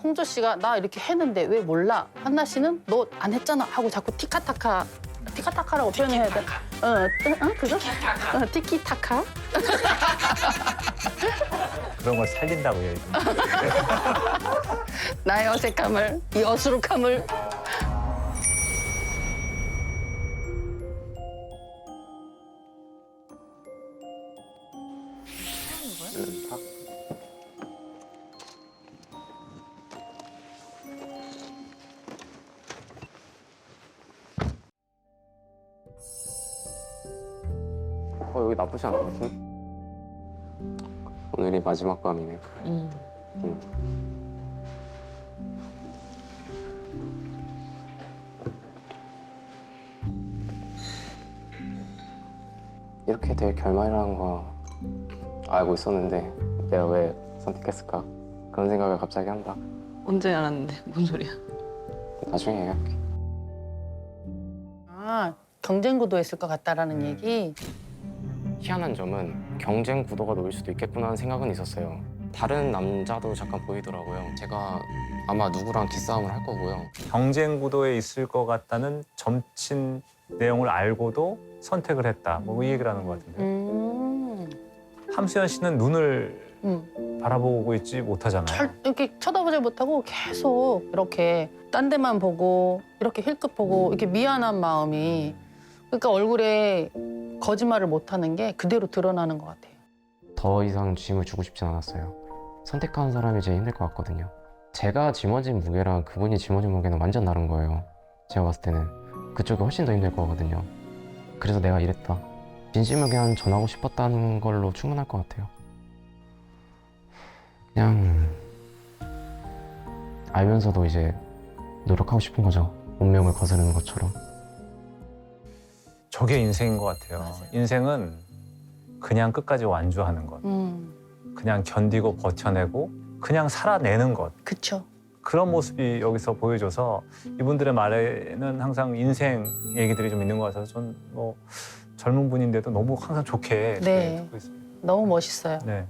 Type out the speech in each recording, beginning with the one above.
홍조 씨가 나 이렇게 했는데 왜 몰라? 한나 씨는 너 안 했잖아 하고 자꾸 티카타카라고 표현해야 돼. 그죠? 티키타카. 그런 걸 살린다고 해요. 나의 어색함을, 이 어수룩함을. 여기 나쁘지 않거든. 오늘이 마지막 밤이네. 이렇게 될 결말이라는 거 알고 있었는데 내가 왜 선택했을까? 그런 생각을 갑자기 한다. 언제 알았는데 뭔 소리야? 나중에 얘기할게. 아, 경쟁 구도였을 것 같다라는 얘기. 희한한 점은 경쟁 구도가 놓일 수도 있겠구나 하는 생각은 있었어요. 다른 남자도 잠깐 보이더라고요. 제가 아마 누구랑 기싸움을 할 거고요. 경쟁 구도에 있을 것 같다는 점친 내용을 알고도 선택을 했다. 뭐 이 얘기를 하는 것 같은데. 함수연 씨는 눈을 바라보고 있지 못하잖아요. 이렇게 쳐다보지 못하고 계속 이렇게 딴 데만 보고 이렇게 힐끗 보고 이렇게 미안한 마음이 그러니까 얼굴에 거짓말을 못하는 게 그대로 드러나는 것 같아요. 더 이상 짐을 주고 싶진 않았어요. 선택한 사람이 제일 힘들 것 같거든요. 제가 짊어진 무게랑 그분이 짊어진 무게는 완전 다른 거예요. 제가 봤을 때는 그쪽이 훨씬 더 힘들 거거든요. 그래서 내가 이랬다. 진심을 그냥 전하고 싶었다는 걸로 충분할 것 같아요. 그냥 알면서도 이제 노력하고 싶은 거죠. 운명을 거스르는 것처럼. 저게 인생인 것 같아요. 맞아요. 인생은 그냥 끝까지 완주하는 것. 그냥 견디고 버텨내고 그냥 살아내는 것. 그쵸. 그런 모습이 여기서 보여줘서 이분들의 말에는 항상 인생 얘기들이 좀 있는 것 같아서 전 뭐 젊은 분인데도 너무 항상 좋게 네. 듣고 있습니다. 너무 멋있어요. 네.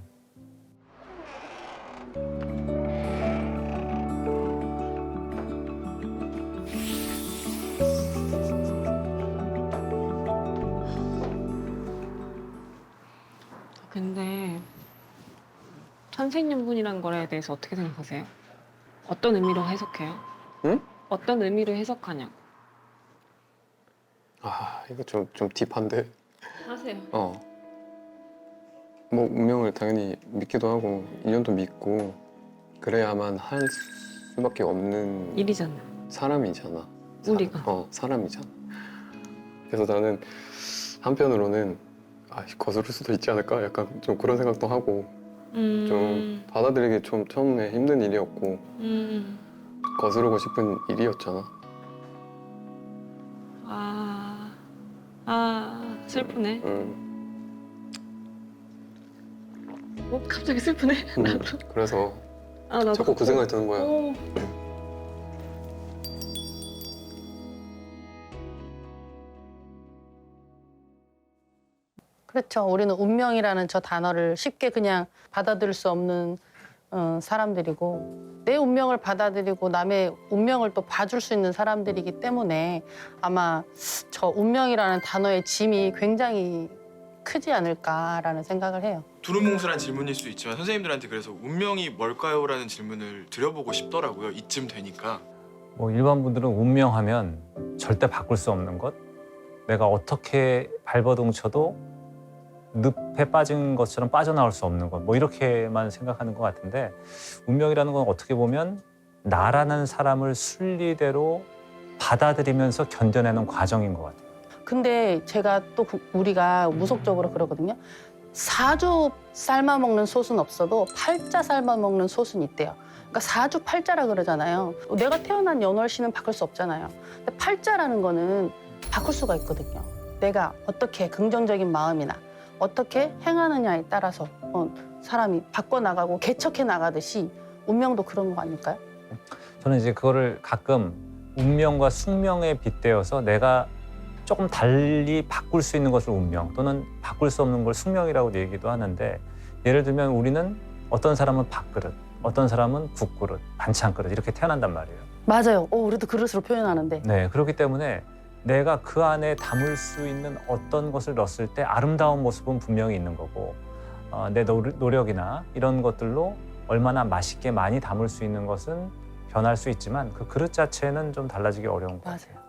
근데 선생님분이란 거에 대해서 어떻게 생각하세요? 어떤 의미로 해석해요? 응? 어떤 의미로 해석하냐? 이거 좀 딥한데. 하세요. 뭐 운명을 당연히 믿기도 하고 인연도 믿고 그래야만 할 수밖에 없는 일이잖아. 사람이잖아. 우리가. 사람이잖아. 그래서 나는 한편으로는 거스를 수도 있지 않을까? 약간 좀 그런 생각도 하고 좀 받아들이기 좀 처음에 힘든 일이었고 거스르고 싶은 일이었잖아. 슬프네. 응. 갑자기 슬프네. 그래서 나도 자꾸 그 생각이 드는 거야. 그렇죠. 우리는 운명이라는 저 단어를 쉽게 그냥 받아들일 수 없는 사람들이고 내 운명을 받아들이고 남의 운명을 또 봐줄 수 있는 사람들이기 때문에 아마 저 운명이라는 단어의 짐이 굉장히 크지 않을까라는 생각을 해요. 두루뭉술한 질문일 수 있지만 선생님들한테 그래서 운명이 뭘까요? 라는 질문을 드려보고 싶더라고요. 이쯤 되니까. 뭐 일반 분들은 운명하면 절대 바꿀 수 없는 것. 내가 어떻게 발버둥 쳐도 늪에 빠진 것처럼 빠져나올 수 없는 것. 뭐 이렇게만 생각하는 것 같은데 운명이라는 건 어떻게 보면 나라는 사람을 순리대로 받아들이면서 견뎌내는 과정인 것 같아요. 근데 제가 또 우리가 무속적으로 그러거든요. 4주 삶아 먹는 솥은 없어도 8자 삶아 먹는 솥은 있대요. 그러니까 4주 8자라 그러잖아요. 내가 태어난 연월시는 바꿀 수 없잖아요. 근데 8자라는 거는 바꿀 수가 있거든요. 내가 어떻게 긍정적인 마음이나 어떻게 행하느냐에 따라서 사람이 바꿔나가고 개척해 나가듯이 운명도 그런 거 아닐까요? 저는 이제 그거를 가끔 운명과 숙명에 빗대어서 내가 조금 달리 바꿀 수 있는 것을 운명 또는 바꿀 수 없는 걸 숙명이라고 얘기도 하는데 예를 들면 우리는 어떤 사람은 밥그릇, 어떤 사람은 국그릇, 반찬그릇 이렇게 태어난단 말이에요. 맞아요. 우리도 그릇으로 표현하는데. 네, 그렇기 때문에 내가 그 안에 담을 수 있는 어떤 것을 넣었을 때 아름다운 모습은 분명히 있는 거고 내 노력이나 이런 것들로 얼마나 맛있게 많이 담을 수 있는 것은 변할 수 있지만 그 그릇 자체는 좀 달라지기 어려운 것 같아요. 맞아요.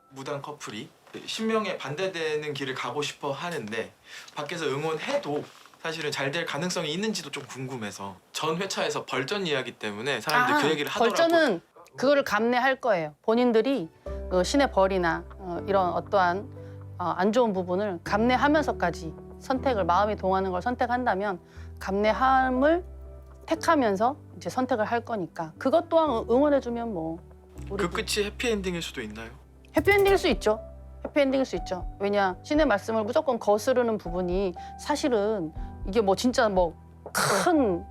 무당 커플이 신명에 반대되는 길을 가고 싶어 하는데 밖에서 응원해도 사실은 잘 될 가능성이 있는지도 좀 궁금해서 전 회차에서 벌전 이야기 때문에 사람들이 그 얘기를 하더라고요. 벌전은 그거를 감내할 거예요. 본인들이 그 신의 벌이나 이런 어떠한 안 좋은 부분을 감내하면서까지 선택을 마음이 동하는 걸 선택한다면 감내함을 택하면서 이제 선택을 할 거니까 그것 또한 응원해주면 뭐 그 끝이 해피엔딩일 수도 있나요? 해피엔딩일 수 있죠. 해피엔딩일 수 있죠. 왜냐 신의 말씀을 무조건 거스르는 부분이 사실은 이게 뭐 진짜 뭐 큰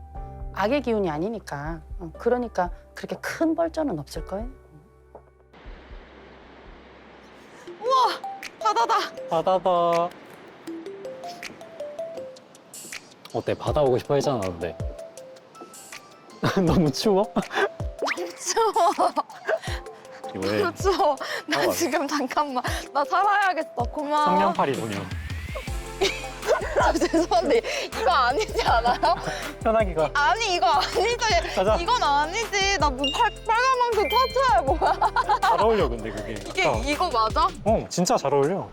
악의 기운이 아니니까 그러니까 그렇게 큰 벌전은 없을 거예요. 바다다. 어때? 바다 오고 싶어 했잖아, 근데. 너무 추워? 추워. 왜? 추워. 나 어. 지금 잠깐만. 나 살아야겠어. 고마워. 성냥팔이 보냐? 죄송한데 이거 아니지 않아요? 편하기가. 아니 이거 아니지. 가자. 이건 아니지. 나 뭐 빨간망토 타투야 뭐야? 잘 어울려, 근데 그게. 이거 맞아? 진짜 잘 어울려.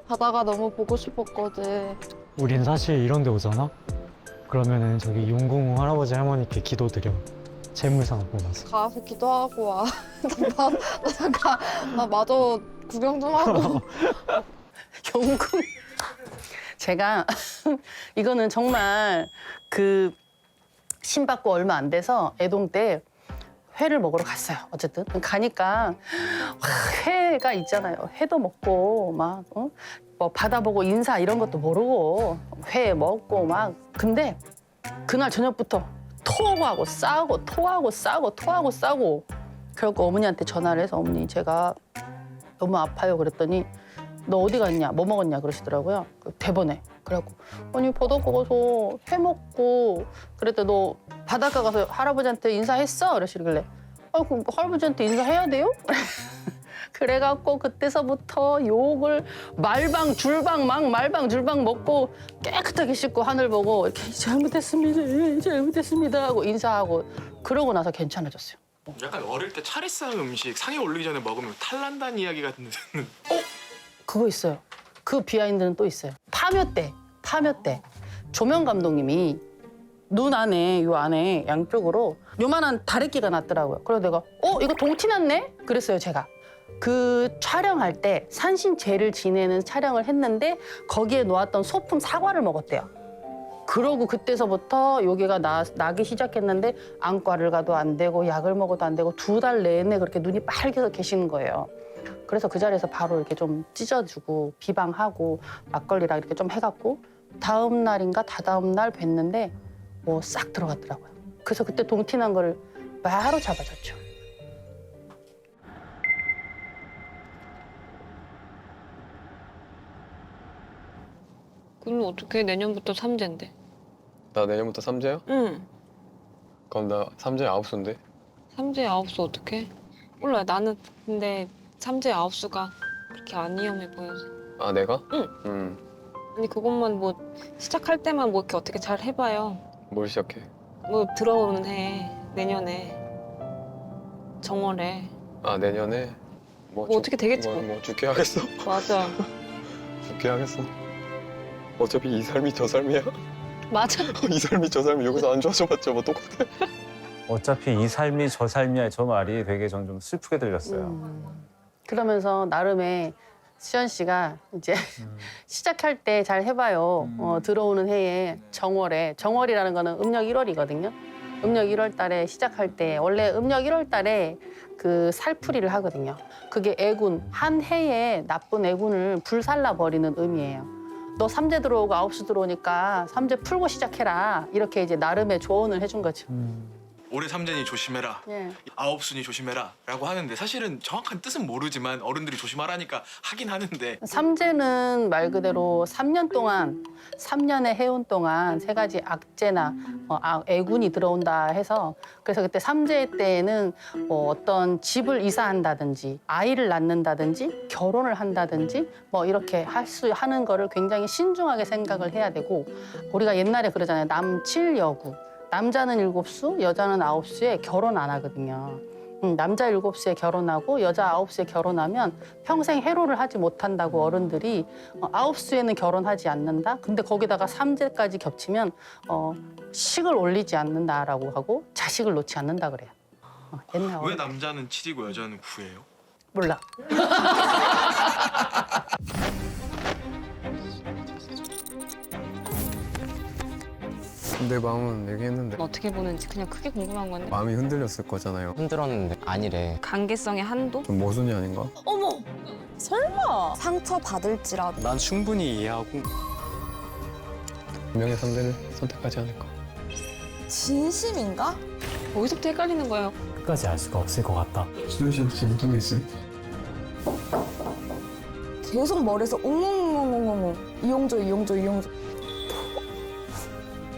바다가 너무 보고 싶었거든. 우린 사실 이런 데 오잖아? 그러면은 저기 용궁 할아버지 할머니께 기도드려. 재물상 갖고 가서. 가서 기도하고 와. 나 잠깐 나 마저 구경 좀 하고. 용궁. 제가 이거는 정말 그 신받고 얼마 안 돼서 애동 때 회를 먹으러 갔어요. 어쨌든 가니까 회가 있잖아요. 회도 먹고 막 뭐 바다 보고 인사 이런 것도 모르고 회 먹고 막 근데 그날 저녁부터 토하고 싸고 토하고 싸고 토하고 싸고 그래갖고 어머니한테 전화를 해서 어머니 제가 너무 아파요 그랬더니 너 어디 갔냐 뭐 먹었냐 그러시더라고요. 대번에 그래갖고 아니 바닷가 가서 회 먹고 그랬더니 너 바닷가 가서 할아버지한테 인사했어? 이러시길래 그럼 할아버지한테 인사해야 돼요? 그래갖고 그때서부터 욕을 말방 줄방 막 말방 줄방 먹고 깨끗하게 씻고 하늘 보고 이렇게 잘못했습니다 잘못했습니다 하고 인사하고 그러고 나서 괜찮아졌어요. 약간 어릴 때 차례상 음식 상에 올리기 전에 먹으면 탈난다는 이야기가 듣는 그거 있어요. 그 비하인드는 또 있어요. 파묘 때 조명 감독님이 눈 안에 요 안에 양쪽으로 요만한 다래끼가 났더라고요. 그래서 내가 이거 동티 났네? 그랬어요 제가. 그 촬영할 때 산신제를 지내는 촬영을 했는데 거기에 놓았던 소품 사과를 먹었대요. 그러고 그때서부터 여기가 나기 시작했는데 안과를 가도 안 되고 약을 먹어도 안 되고 2달 내내 그렇게 눈이 빨개서 계시는 거예요. 그래서 그 자리에서 바로 이렇게 좀 찢어주고 비방하고 막걸리랑 이렇게 좀 해갖고 다음 날인가 다다음 날 뵀는데 뭐 싹 들어갔더라고요. 그래서 그때 동티난 거를 바로 잡아줬죠. 그럼 어떻게 내년부터 삼재인데? 나 내년부터 삼재야? 응. 그럼 나 삼재 아홉수인데? 삼재 아홉수 어떻게? 몰라 나는 근데 삼재 아홉수가 그렇게 안 위험해 보여서. 아 내가? 응. 아니 그것만 뭐 시작할 때만 뭐 이렇게 어떻게 잘 해봐요. 뭘 시작해? 뭐 들어오는 해 내년에 정월에 아 내년에? 뭐 어떻게 되겠지 뭐. 뭐 죽게 하겠어? 맞아. 죽게 하겠어? 어차피 이 삶이 저 삶이야? 맞아. 이 삶이 저 삶이 여기서 안 좋아져봤자 뭐 똑같아. 어차피 이 삶이 저 삶이야 저 말이 되게 전 좀 슬프게 들렸어요. 그러면서 나름의 수현 씨가 이제 시작할 때 잘 해봐요. 들어오는 해에 정월이라는 거는 음력 1월이거든요. 음력 1월 달에 시작할 때 원래 음력 1월 달에 그 살풀이를 하거든요. 그게 애군, 한 해에 나쁜 애군을 불살라 버리는 의미예요. 너 삼재 들어오고 아홉수 들어오니까 삼재 풀고 시작해라. 이렇게 이제 나름의 조언을 해준 거죠. 올해 삼재니 조심해라, 예. 아홉순이 조심해라라고 하는데 사실은 정확한 뜻은 모르지만 어른들이 조심하라니까 하긴 하는데 삼재는 말 그대로 3년 동안 3년의 해운 동안 세 가지 악재나 애군이 들어온다 해서 그래서 그때 삼재 때에는 뭐 어떤 집을 이사한다든지 아이를 낳는다든지 결혼을 한다든지 뭐 이렇게 하는 거를 굉장히 신중하게 생각을 해야 되고 우리가 옛날에 그러잖아요. 남칠여구. 남자는 7수, 여자는 9수에 결혼 안 하거든요. 남자 7수에 결혼하고 여자 9수에 결혼하면 평생 해로를 하지 못한다고 어른들이 9수에는 결혼하지 않는다. 근데 거기다가 삼재까지 겹치면 식을 올리지 않는다라고 하고 자식을 놓지 않는다 그래요. 옛날 왜 남자는 7이고 여자는 9예요? 몰라. 내 마음은 얘기했는데 어떻게 보는지 그냥 크게 궁금한 건데. 마음이 흔들렸을 거잖아요. 흔들었는데 아니래. 관계성의 한도? 좀 모순이 아닌가? 어머! 설마! 상처 받을지라도. 난 충분히 이해하고 분명히 상대를 선택하지 않을까. 진심인가? 어디서부터 헷갈리는 거예요? 끝까지 알 수가 없을 것 같다. 수현 씨한테 잘못한 게 있어요? 계속 머리에서 웅웅웅웅웅. 이용조.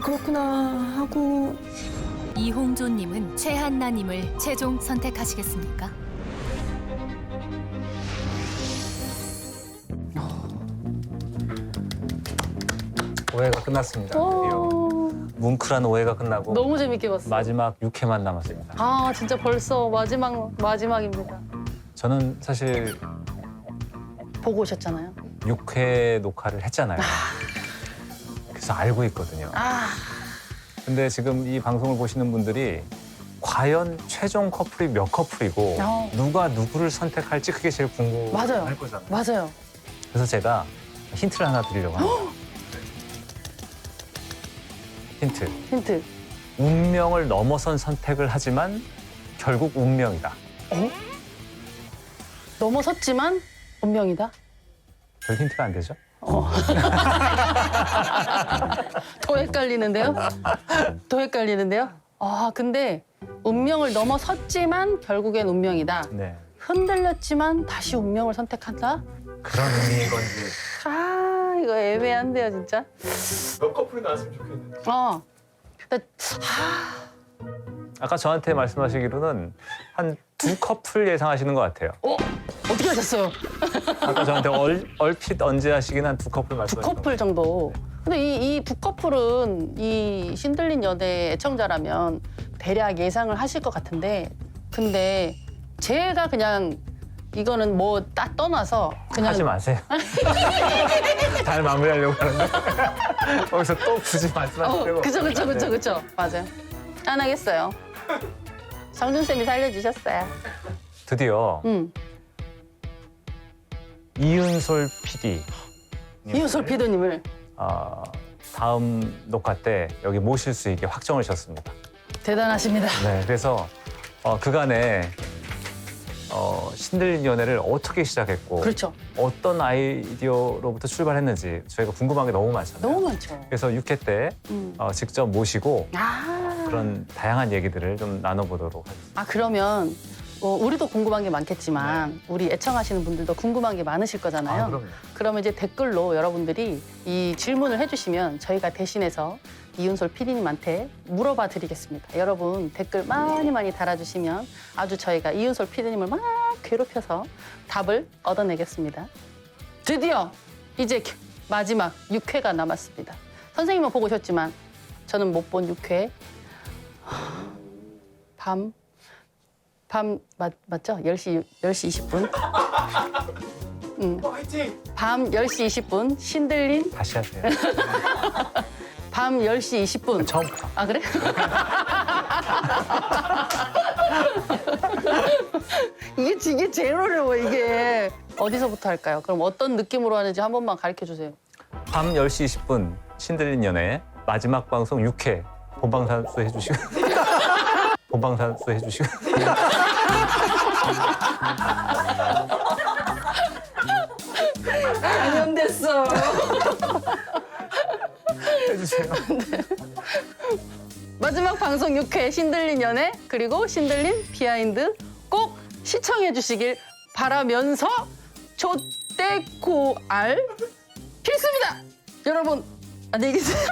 그렇구나 하고. 이홍조님은 최한나님을 최종 선택하시겠습니까? 오해가 끝났습니다. 드디어. 뭉클한 오해가 끝나고 너무 재밌게 봤어. 마지막 6회만 남았습니다. 아 진짜 벌써 마지막입니다. 저는 사실 보고 오셨잖아요. 6회 녹화를 했잖아요. 그래서 알고 있거든요. 근데 지금 이 방송을 보시는 분들이 과연 최종 커플이 몇 커플이고 누가 누구를 선택할지 그게 제일 궁금할 맞아요. 거잖아요. 맞아요. 그래서 제가 힌트를 하나 드리려고 합니다. 힌트. 운명을 넘어선 선택을 하지만 결국 운명이다. 넘어섰지만 운명이다. 별 힌트가 안 되죠? 더 헷갈리는데요? 아, 근데 운명을 넘어섰지만 결국엔 운명이다. 네. 흔들렸지만 다시 운명을 선택한다? 그런 의미인 건지. 아, 이거 애매한데요, 진짜? 몇 커플이 나왔으면 좋겠는데. 아까 저한테 말씀하시기로는 한 2커플 예상하시는 것 같아요. 어떻게 하셨어요? 아까 저한테 얼핏 언제 하시긴 한 2커플 두 말씀하셨어요. 커플 정도. 근데 이 두 커플은 이 신들린 연애 애청자라면 대략 예상을 하실 것 같은데 근데 제가 그냥 이거는 뭐 딱 떠나서 그냥 하지 마세요. 잘 마무리하려고 하는데 거기서 또 굳이 말씀하시려고. 그쵸. 맞아요. 안 하겠어요. 정준쌤이 살려주셨어요. 드디어 이윤솔 PD. 이윤솔 PD님을 다음 녹화 때 여기 모실 수 있게 확정을 지었습니다. 대단하십니다. 네, 그래서 그간에 신들린 연애를 어떻게 시작했고 그렇죠. 어떤 아이디어로부터 출발했는지 저희가 궁금한 게 너무 많잖아요. 너무 많죠. 그래서 6회 때 직접 모시고 아, 그런 다양한 얘기들을 좀 나눠보도록 하겠습니다. 그러면 우리도 궁금한 게 많겠지만 우리 애청하시는 분들도 궁금한 게 많으실 거잖아요. 그럼요. 그러면 이제 댓글로 여러분들이 이 질문을 해주시면 저희가 대신해서 이윤솔 PD님한테 물어봐 드리겠습니다. 여러분 댓글 많이 달아주시면 아주 저희가 이윤솔 PD님을 막 괴롭혀서 답을 얻어내겠습니다. 드디어 이제 마지막 6회가 남았습니다. 선생님은 보고 오셨지만 저는 못 본 6회. 밤 맞죠? 10시 20분. 화이팅! 밤 10시 20분 신들린 다시 하세요. 밤 10시 20분. 처음부터. 아, 그래? 이게 제일 어려워, 이게. 어디서부터 할까요? 그럼 어떤 느낌으로 하는지 한 번만 가르쳐 주세요. 밤 10시 20분 신들린 연애 마지막 방송 6회 본방사수 해주시고 본방사수 해주시고 감염됐어. 해주세요. 맞아. 마지막 방송 6회 신들린 연애 그리고 신들린 비하인드 꼭 시청해 주시길 바라면서 조떼고알 필수입니다. 여러분 안녕히 계세요.